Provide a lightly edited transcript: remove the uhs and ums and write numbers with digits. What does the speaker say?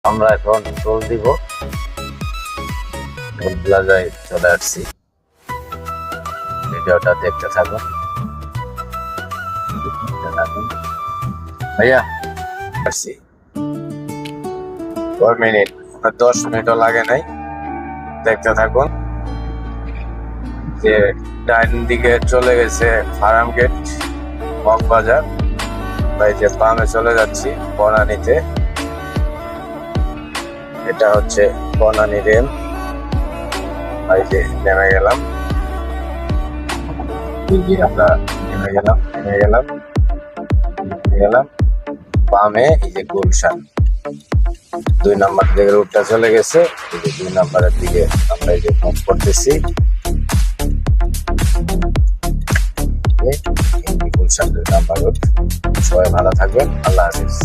আমরা এখন টোল দিব। টোল প্লাজায় চলে আসছি। ভিডিওটা দেখতে থাকুন। ভাইয়া আসছি 4 মিনিট, 10 মিনিটও লাগে নাই। দেখতে থাকুন। যে ডাইন দিকে চলে গেছে ফার্ম গেট মগবাজার, তাই যে বামে চলে যাচ্ছি বনানীতে। এটা হচ্ছে বনানী রেল। এই যে নেমে গেলাম, আমরা নেমে গেলাম বামে। এই যে গুলশান 2 নম্বর দিকে রুটটা চলে গেছে। এই যে 2 নম্বরের দিকে আমরা এই যে মুভ করতেছি। গুলশান 2 নম্বর রুট। সবাই ভালো থাকবেন, আল্লাহ হাফিজ।